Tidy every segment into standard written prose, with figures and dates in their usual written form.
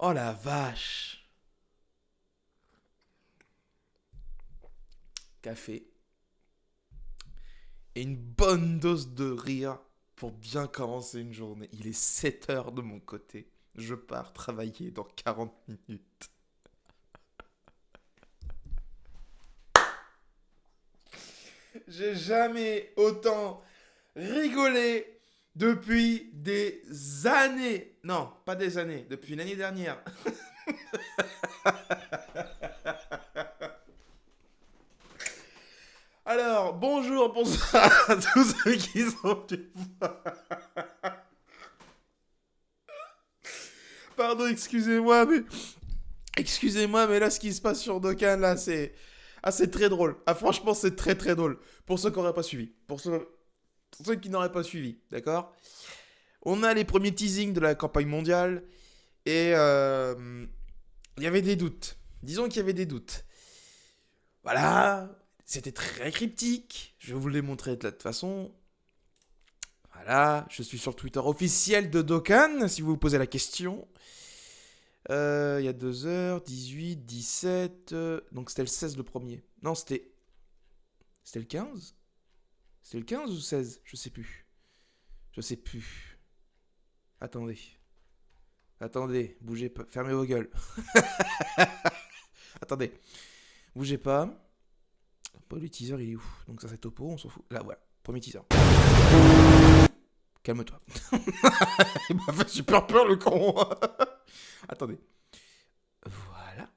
Oh la vache. Café. Et une bonne dose de rire pour bien commencer une journée. Il est 7 heures de mon côté. Je pars travailler dans 40 minutes. J'ai jamais autant rigolé depuis des années. Non, pas des années, depuis l'année dernière. Alors, bonjour, bonsoir à tous ceux qui sont venus voir. Pardon, excusez-moi, mais... Excusez-moi, mais là, ce qui se passe sur Dokkan, là, c'est... Ah, c'est très drôle. Ah, franchement, c'est très très drôle. Pour ceux qui n'auraient pas suivi. Pour ceux qui n'auraient pas suivi, d'accord. On a les premiers teasings de la campagne mondiale. Et il y avait des doutes. Disons qu'il y avait des doutes. Voilà. C'était très cryptique. Je vais vous les montrer de toute façon. Voilà. Je suis sur le Twitter officiel de Dokkan, si vous vous posez la question. Il y a 2 heures, 18, 17. Donc c'était le 16 le premier. Non, c'était. C'était le 15. C'était le 15 ou 16. Je sais plus. Je sais plus. Attendez. Attendez. Bougez pas. Fermez vos gueules. Attendez. Bougez pas. Pas le teaser, il est où? Donc ça c'est topo, on s'en fout. Là, voilà. Premier teaser. Calme-toi. Il m'a fait super peur le con. Attendez. Voilà.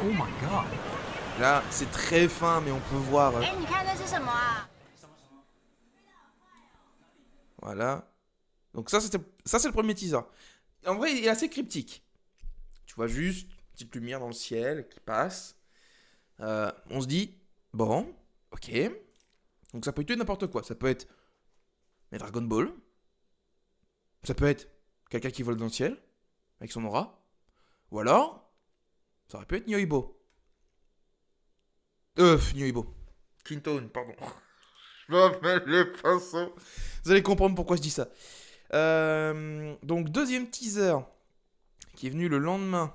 Oh my god. Là, c'est très fin, mais on peut voir. 哎，你看那是什么啊？ Voilà. Donc ça, c'est le premier teaser. En vrai, il est assez cryptique. Tu vois juste une petite lumière dans le ciel qui passe. On se dit, bon, ok. Donc ça peut être n'importe quoi. Ça peut être les Dragon Ball. Ça peut être quelqu'un qui vole dans le ciel avec son aura. Ou alors, ça aurait pu être Nyoibo. Nyoibo. Quinton, pardon. Je m'appelle les pinceaux. Vous allez comprendre pourquoi je dis ça. Donc, deuxième teaser qui est venu le lendemain.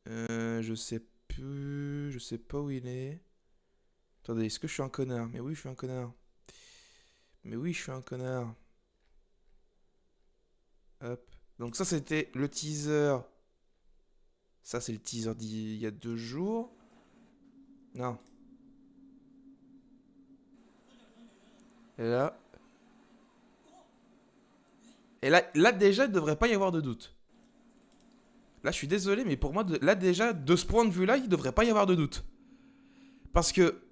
Je sais plus. Je sais pas où il est. Attendez, est-ce que je suis un connard? Mais oui, je suis un connard. Mais oui, je suis un connard. Hop. Donc, ça, c'était le teaser. Ça, c'est le teaser d'il y a 2 jours. Non. Et là. Et là déjà, il ne devrait pas y avoir de doute. Là, je suis désolé, mais pour moi, là, déjà, de ce point de vue-là, il ne devrait pas y avoir de doute. Parce que...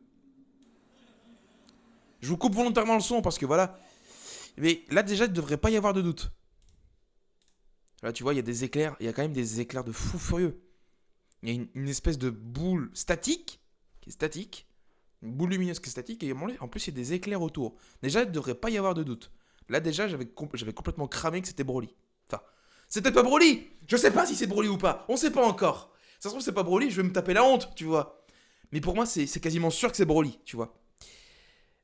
Je vous coupe volontairement le son, parce que voilà. Mais là, déjà, il ne devrait pas y avoir de doute. Là, tu vois, il y a des éclairs. Il y a quand même des éclairs de fou furieux. Il y a une espèce de boule statique, qui est statique. Une boule lumineuse qui est statique. Et en plus, il y a des éclairs autour. Déjà, il ne devrait pas y avoir de doute. Là, déjà, j'avais complètement cramé que c'était Broly. Enfin, c'est peut-être pas Broly. Je sais pas si c'est Broly ou pas. On sait pas encore. Ça se trouve, c'est pas Broly, je vais me taper la honte, tu vois. Mais pour moi, c'est quasiment sûr que c'est Broly, tu vois.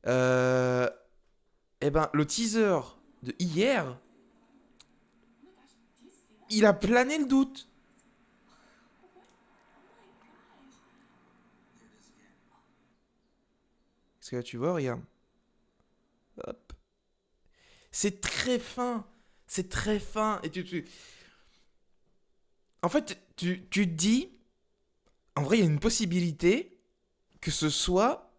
Eh ben, le teaser de hier, il a plané le doute. Est-ce que là, tu vois, regarde. Hop. C'est très fin. C'est très fin. Et En fait, tu te dis... En vrai, il y a une possibilité que ce soit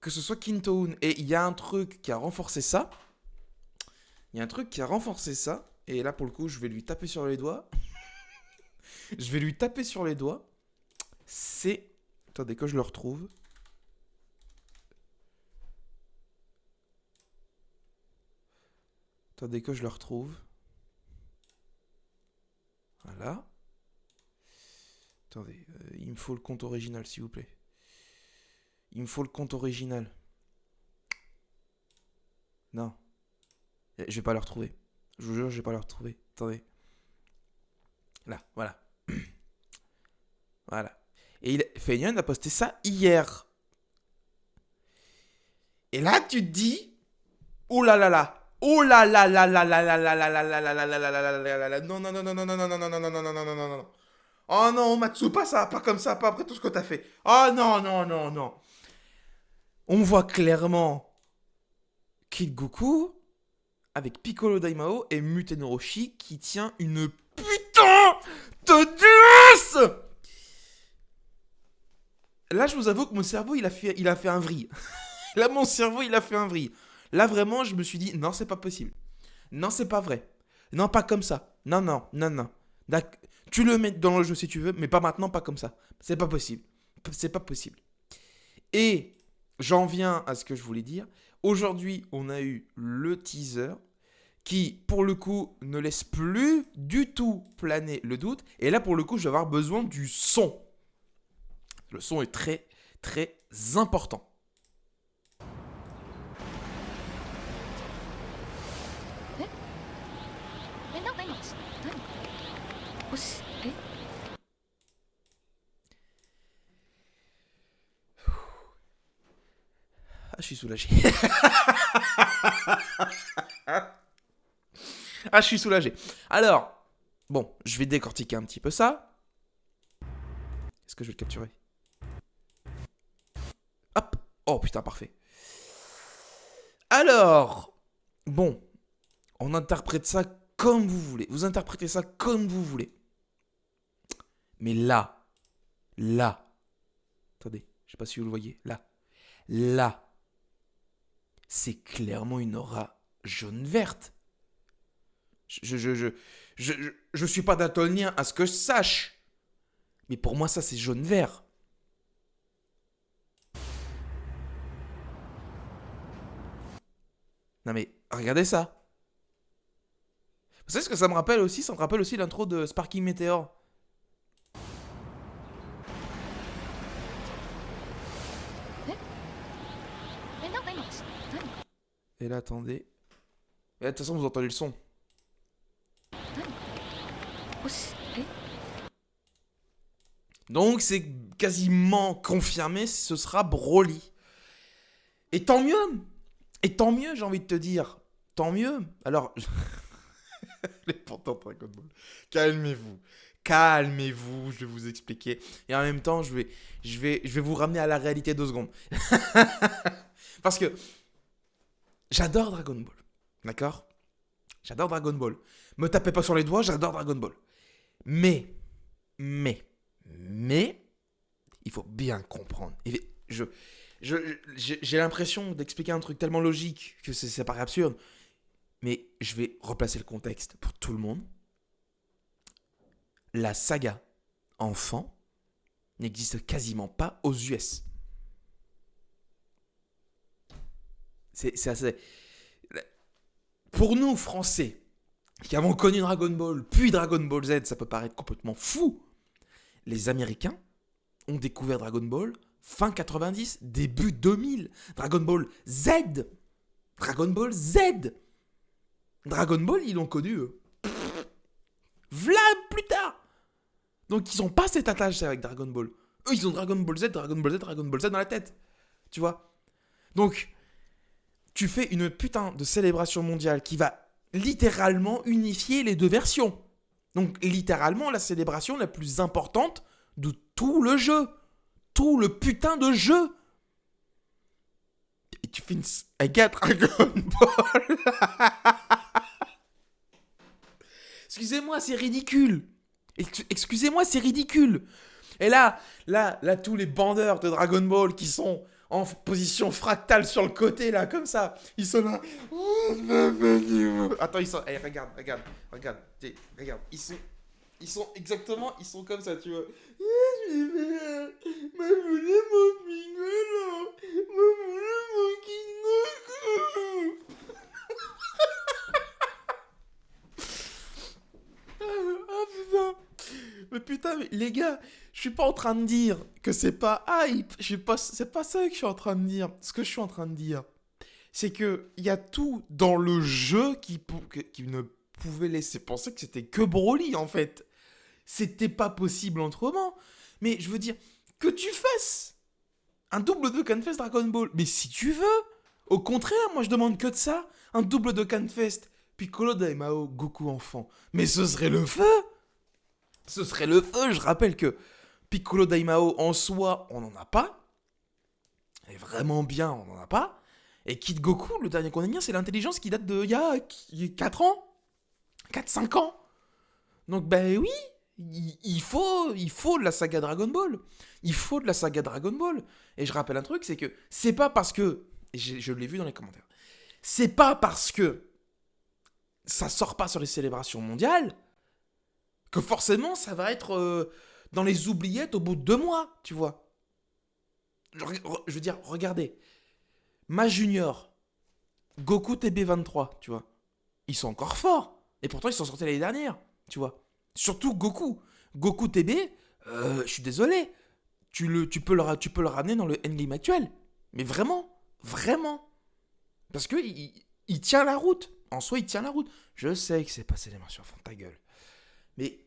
Kintoon. Et il y a un truc qui a renforcé ça. Il y a un truc qui a renforcé ça. Et là, pour le coup, je vais lui taper sur les doigts. Je vais lui taper sur les doigts. C'est... Attendez que je le retrouve. Attendez que je le retrouve. Voilà. Attendez, il me faut le compte original, s'il vous plaît. Il me faut le compte original. Non. Je vais pas le retrouver. Je vous jure, je vais pas le retrouver. Attendez. Là, voilà. Voilà. Et Feignon a posté ça hier. Et là, tu te dis, oh là là là. Oh là là là là là là là là là là là là là là là là là là. Non, non, non, non, non, non, non, non, non, non, non, non, non, non, non, non. Oh non, Matsu, pas ça, pas comme ça, pas après tout ce que t'as fait. Oh non, non, non, non. On voit clairement Kid Goku avec Piccolo Daimao et Muten Orochi qui tient une putain de déesse. Là, je vous avoue que mon cerveau, il a fait un vrille. Là, mon cerveau, il a fait un vrille. Là, vraiment, je me suis dit, non, c'est pas possible. Non, c'est pas vrai. Non, pas comme ça. Non, non, non, non. Tu le mets dans le jeu si tu veux, mais pas maintenant, pas comme ça. C'est pas possible. C'est pas possible. Et j'en viens à ce que je voulais dire. Aujourd'hui, on a eu le teaser qui, pour le coup, ne laisse plus du tout planer le doute. Et là, pour le coup, je vais avoir besoin du son. Le son est très, très important. Ah, je suis soulagé. Ah, je suis soulagé. Alors, bon, je vais décortiquer un petit peu ça. Est-ce que je vais le capturer? Hop. Oh putain, parfait. Alors, bon, on interprète ça comme vous voulez. Vous interprétez ça comme vous voulez. Mais là, attendez, je sais pas si vous le voyez, là, c'est clairement une aura jaune-verte. Je suis pas daltonien à ce que je sache. Mais pour moi, ça, c'est jaune-vert. Non mais, regardez ça. Vous savez ce que ça me rappelle aussi? Ça me rappelle aussi l'intro de Sparking Meteor. Et là, attendez. Et de toute façon, vous entendez le son. Donc, c'est quasiment confirmé, ce sera Broly. Et tant mieux. Et tant mieux, j'ai envie de te dire. Tant mieux. Alors, les pantins Dragon Ball. Calmez-vous. Calmez-vous, je vais vous expliquer. Et en même temps, je vais vous ramener à la réalité 2 secondes. Parce que j'adore Dragon Ball. D'accord? J'adore Dragon Ball. Me tapez pas sur les doigts, j'adore Dragon Ball. Mais, il faut bien comprendre. Et j'ai l'impression d'expliquer un truc tellement logique que ça paraît absurde. Mais je vais replacer le contexte pour tout le monde. La saga enfant n'existe quasiment pas aux US. C'est assez... Pour nous, Français, qui avons connu Dragon Ball, puis Dragon Ball Z, ça peut paraître complètement fou. Les Américains ont découvert Dragon Ball fin 90, début 2000. Dragon Ball Z. Dragon Ball Z. Dragon Ball, ils l'ont connu, eux. V'là plus tard. Donc, ils n'ont pas cet attache avec Dragon Ball. Eux, ils ont Dragon Ball Z, Dragon Ball Z, Dragon Ball Z dans la tête. Tu vois? Donc, tu fais une putain de célébration mondiale qui va littéralement unifier les deux versions. Donc, littéralement, la célébration la plus importante de tout le jeu. Tout le putain de jeu. Et tu fais une saga Dragon Ball. Excusez-moi, c'est ridicule. Excusez-moi, c'est ridicule. Et là, tous les bandeurs de Dragon Ball qui sont en position fractale sur le côté, là, comme ça, ils sont là. Attends, ils sont... Hey, regarde. Regarde. Ils sont exactement... Ils sont comme ça, tu vois. Ah putain. Mais putain, mais les gars, je suis pas en train de dire que c'est pas hype. C'est pas ça que je suis en train de dire. Ce que je suis en train de dire, c'est que il y a tout dans le jeu qui ne pouvait laisser penser que c'était que Broly en fait. C'était pas possible autrement. Mais je veux dire, que tu fasses un double de Confess Dragon Ball, mais si tu veux, Au contraire, moi je demande que de ça. Un double Dokkan Fest. Piccolo Daimao, Goku enfant. Mais ce serait le feu. Ce serait le feu. Je rappelle que Piccolo Daimao en soi, on n'en a pas. Et vraiment bien, on n'en a pas. Et Kid Goku, le dernier qu'on a bien, c'est l'intelligence qui date de il y a 4 ans. 4-5 ans. Donc ben oui, il faut de la saga Dragon Ball. Il faut de la saga Dragon Ball. Et je rappelle un truc, c'est que c'est pas parce que, et je l'ai vu dans les commentaires, c'est pas parce que ça sort pas sur les célébrations mondiales que forcément ça va être dans les oubliettes au bout de 2 mois, tu vois. Je veux dire, regardez, Ma Junior, Goku TB23, tu vois, ils sont encore forts. Et pourtant ils sont sortis l'année dernière, tu vois. Surtout Goku. Goku TB, je suis désolé, tu peux le ramener dans le endgame actuel. Mais vraiment, vraiment. Parce que il tient la route. En soi, il tient la route. Je sais que c'est pas célébration, fond de ta gueule. Mais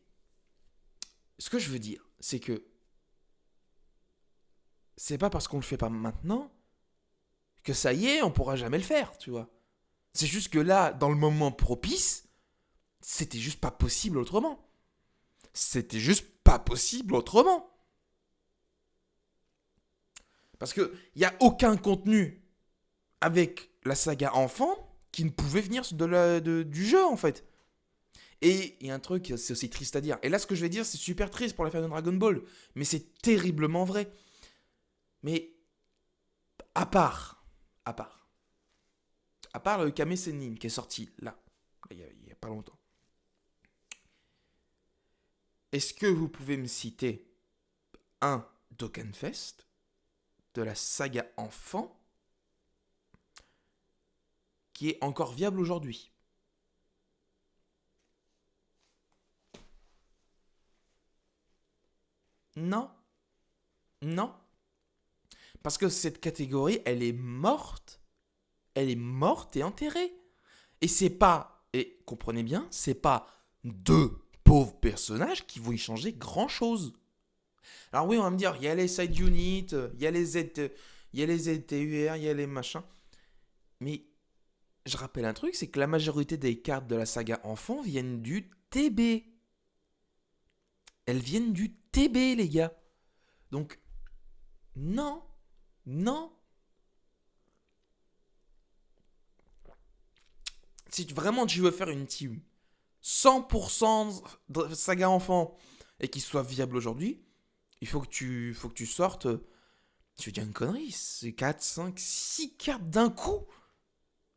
ce que je veux dire, c'est que c'est pas parce qu'on le fait pas maintenant que ça y est, on pourra jamais le faire, tu vois. C'est juste que là, dans le moment propice, c'était juste pas possible autrement. C'était juste pas possible autrement. Parce que y a aucun contenu avec la saga enfant qui ne pouvait venir du jeu, en fait. Et il y a un truc, c'est aussi triste à dire. Et là, ce que je vais dire, c'est super triste pour la fin de Dragon Ball. Mais c'est terriblement vrai. Mais, à part le Kame Sennin qui est sorti, là, il y a pas longtemps. Est-ce que vous pouvez me citer un Dokkan Fest de la saga enfant qui est encore viable aujourd'hui? Non. Non. Parce que cette catégorie, elle est morte. Elle est morte et enterrée. Et c'est pas, et comprenez bien, c'est pas 2 pauvres personnages qui vont y changer grand chose. Alors oui, on va me dire, il y a les side units, il y a les ZTUR, il y a les machins. Mais je rappelle un truc, c'est que la majorité des cartes de la saga enfant viennent du TB. Elles viennent du TB, les gars. Donc, non. Non. Si vraiment tu veux faire une team 100% de saga enfant et qui soit viable aujourd'hui, il faut que tu sortes, je vais dire une connerie, c'est 4, 5, 6 cartes d'un coup.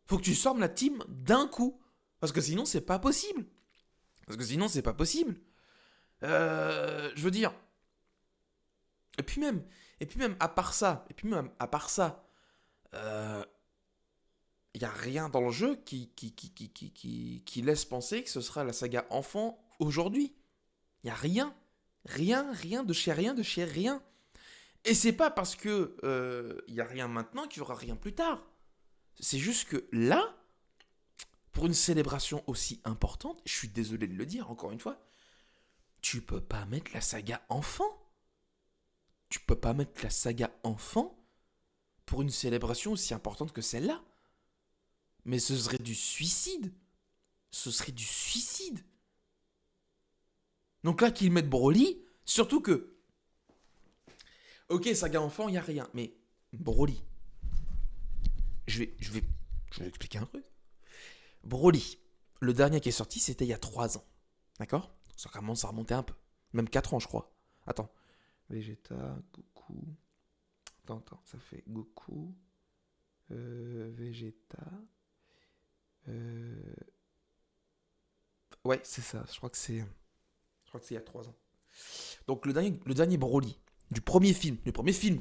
Faut que tu sortes la team d'un coup. Parce que sinon, c'est pas possible. Je veux dire. Et puis même, à part ça, il n'y a rien dans le jeu qui laisse penser que ce sera la saga enfant aujourd'hui. Il n'y a rien. Rien de chez rien. Et c'est pas parce que il n'y a rien maintenant qu'il y aura rien plus tard. C'est juste que là, pour une célébration aussi importante, je suis désolé de le dire encore une fois, tu peux pas mettre la saga enfant. Tu peux pas mettre la saga enfant pour une célébration aussi importante que celle-là. Mais ce serait du suicide. Donc là, qu'ils mettent Broly, surtout que... Ok, saga enfant, il n'y a rien. Mais Broly. Je vais expliquer un truc. Broly, le dernier qui est sorti, c'était il y a 3 ans. D'accord? Ça commence à remonter un peu. Même 4 ans, je crois. Attends. Vegeta, Goku... Attends, ça fait Goku... Vegeta... Ouais, c'est ça. Je crois que c'est il y a 3 ans. Donc le dernier Broly, du premier film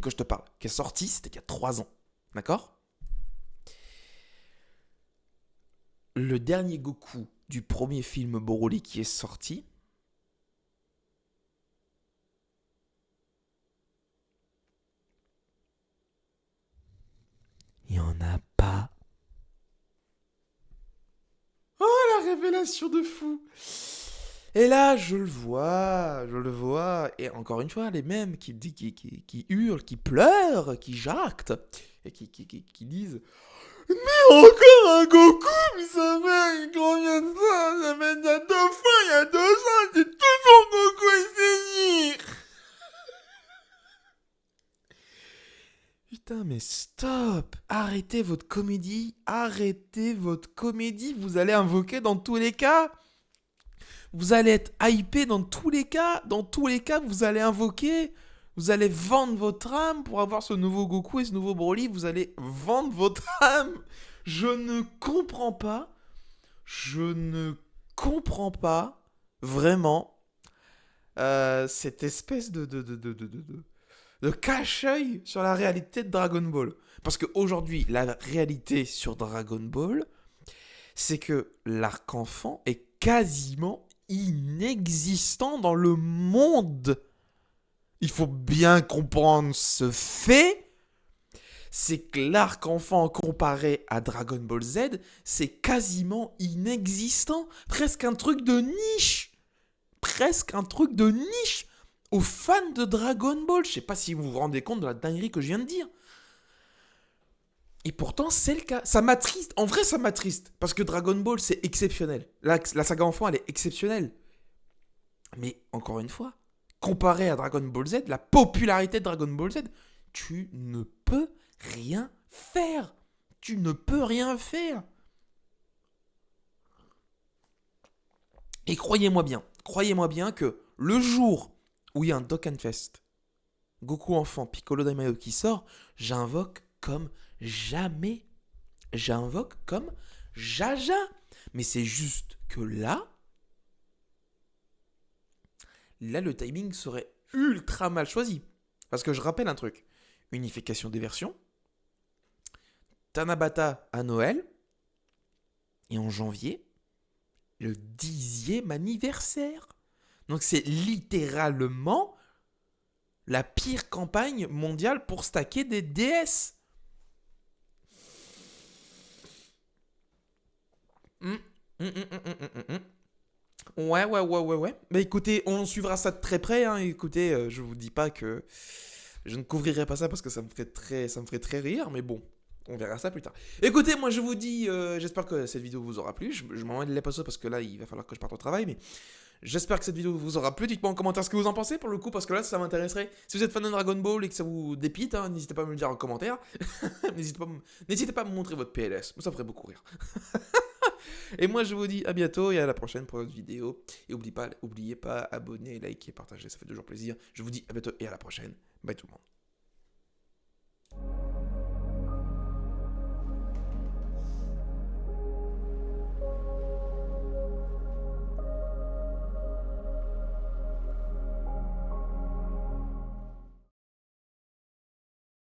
que je te parle, qui est sorti, c'était il y a 3 ans. D'accord? Le dernier Goku du premier film Broly qui est sorti, il n'y en a pas. Oh, la révélation de fou! Et là, je le vois, et encore une fois, les mêmes qui hurlent, qui pleurent, qui jactent, et qui disent Encore un Goku, mais ça fait combien de temps? Ça fait déjà 2 fois, il y a 2 ans, c'est toujours Goku et Seiji. Putain, mais stop! Arrêtez votre comédie, vous allez invoquer dans tous les cas. Vous allez être hypé dans tous les cas. Dans tous les cas, vous allez invoquer. Vous allez vendre votre âme pour avoir ce nouveau Goku et ce nouveau Broly. Vous allez vendre votre âme. Je ne comprends pas. Je ne comprends pas vraiment cette espèce de cache-œil sur la réalité de Dragon Ball. Parce qu'aujourd'hui, la réalité sur Dragon Ball, c'est que l'arc enfant est quasiment inexistant dans le monde. Il faut bien comprendre ce fait. C'est que l'arc enfant comparé à Dragon Ball Z, c'est quasiment inexistant. Presque un truc de niche. Presque un truc de niche aux fans de Dragon Ball. Je sais pas si vous vous rendez compte de la dinguerie que je viens de dire. Et pourtant, c'est le cas. Ça m'attriste. En vrai, ça m'attriste. Parce que Dragon Ball, c'est exceptionnel. La saga enfant, elle est exceptionnelle. Mais, encore une fois, comparé à Dragon Ball Z, la popularité de Dragon Ball Z, tu ne peux rien faire. Tu ne peux rien faire. Et croyez-moi bien que le jour où il y a un Dokkan Fest, Goku enfant, Piccolo Daimayo qui sort, j'invoque comme jamais. J'invoque comme Jaja. Mais c'est juste que là, le timing serait ultra mal choisi. Parce que je rappelle un truc. Unification des versions. Tanabata à Noël. Et en janvier, le 10e anniversaire. Donc c'est littéralement la pire campagne mondiale pour stacker des DS. Ouais. Mais écoutez, on suivra ça de très près. Hein. Écoutez, je vous dis pas que je ne couvrirai pas ça parce que ça me ferait très rire. Mais bon, on verra ça plus tard. Écoutez, moi je vous dis, j'espère que cette vidéo vous aura plu. Je m'en vais de la passer parce que là, il va falloir que je parte au travail. Mais j'espère que cette vidéo vous aura plu. Dites-moi en commentaire ce que vous en pensez pour le coup, parce que là, ça m'intéresserait. Si vous êtes fan de Dragon Ball et que ça vous dépite, hein, n'hésitez pas à me le dire en commentaire. N'hésitez pas à me montrer votre PLS. Ça me ferait beaucoup rire. Et moi, je vous dis à bientôt et à la prochaine pour une autre vidéo. Et oubliez pas, abonner, liker, partager, ça fait toujours plaisir. Je vous dis à bientôt et à la prochaine. Bye tout le monde.